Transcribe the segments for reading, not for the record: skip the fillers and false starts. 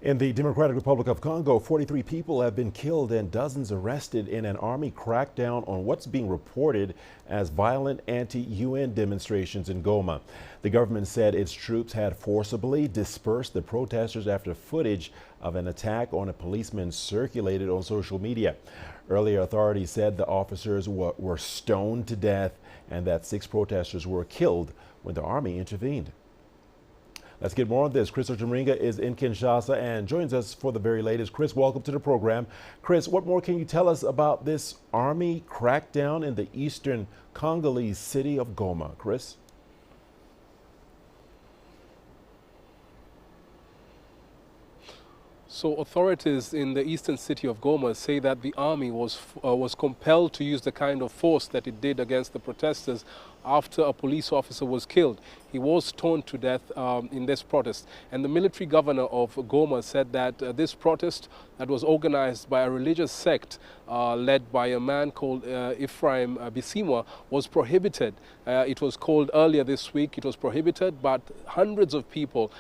In the Democratic Republic of Congo, 43 people have been killed and dozens arrested in an army crackdown on what's being reported as violent anti-UN demonstrations in Goma. The government said its troops had forcibly dispersed the protesters after footage of an attack on a policeman circulated on social media. Earlier, authorities said the officers were stoned to death and that 6 protesters were killed when the army intervened. Let's get more on this. Chris Ocharinga is in Kinshasa and joins us for the very latest. Chris, welcome to the program. Chris, what more can you tell us about this army crackdown in the eastern Congolese city of Goma? Chris? So authorities in the eastern city of Goma say that the army was compelled to use the kind of force that it did against the protesters after a police officer was killed. He was stoned to death in this protest. And the military governor of Goma said that this protest that was organized by a religious sect led by a man called Ephraim Bisimwa was prohibited. It was called earlier this week, it was prohibited, but hundreds of people,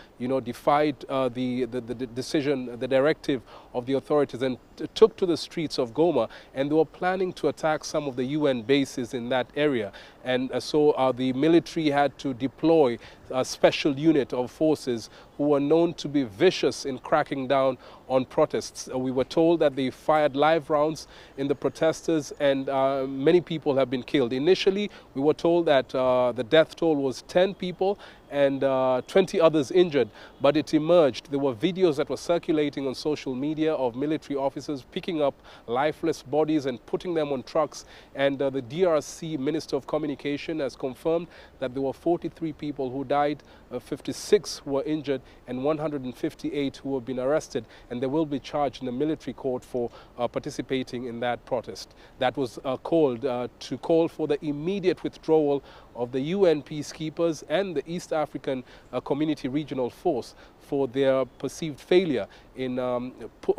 defied the decision, the directive of the authorities and took to the streets of Goma, and they were planning to attack some of the UN bases in that area. And so the military had to deploy a special unit of forces who were known to be vicious in cracking down on protests. We were told that they fired live rounds in the protesters, and many people have been killed. Initially, we were told that the death toll was 10 people and 20 others injured, but it emerged. There were videos that were circulating on social media of military officers picking up lifeless bodies and putting them on trucks, and the DRC Minister of Communication has confirmed that there were 43 people who died, 56 were injured, and 158 who have been arrested, and they will be charged in a military court for participating in that protest. That was called to call for the immediate withdrawal of the UN peacekeepers and the East African Community Regional Force for their perceived failure in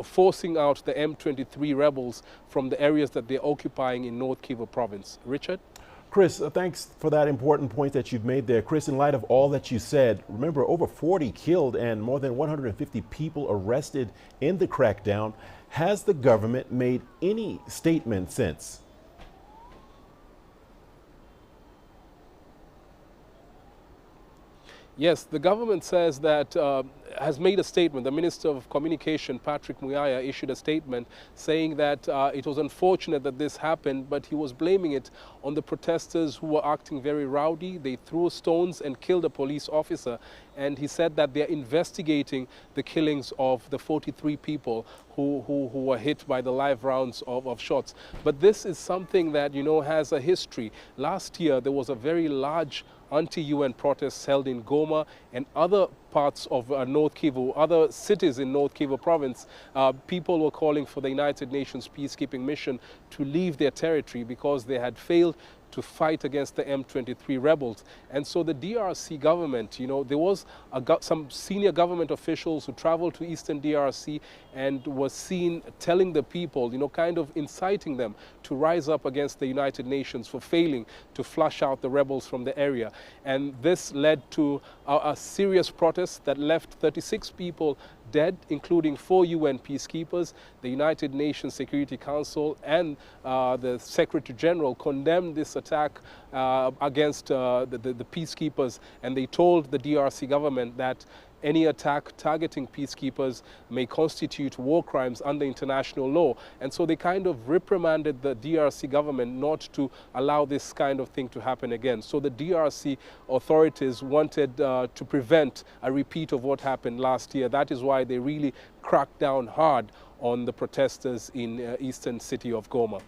forcing out the M23 rebels from the areas that they're occupying in North Kivu province. Richard? Chris, thanks for that important point that you've made there. Chris, in light of all that you said, remember over 40 killed and more than 150 people arrested in the crackdown. Has the government made any statement since? Yes, the government says that has made a statement. The Minister of Communication, Patrick Muyaya, issued a statement saying that it was unfortunate that this happened, but he was blaming it on the protesters who were acting very rowdy. They threw stones and killed a police officer, and he said that they're investigating the killings of the 43 people who were hit by the live rounds of shots. But this is something that, has a history. Last year, there was a very large anti-UN protests held in Goma and other parts of North Kivu, other cities in North Kivu province. People were calling for the United Nations peacekeeping mission to leave their territory because they had failed to fight against the M23 rebels. And so the DRC government, there was some senior government officials who traveled to Eastern DRC and was seen telling the people, kind of inciting them to rise up against the United Nations for failing to flush out the rebels from the area. And this led to a serious protest that left 36 people dead, including 4 UN peacekeepers. The United Nations Security Council and the Secretary General condemned this attack against the peacekeepers, and they told the DRC government that any attack targeting peacekeepers may constitute war crimes under international law. And so they kind of reprimanded the DRC government not to allow this kind of thing to happen again. So the DRC authorities wanted to prevent a repeat of what happened last year. That is why they really cracked down hard on the protesters in eastern city of Goma.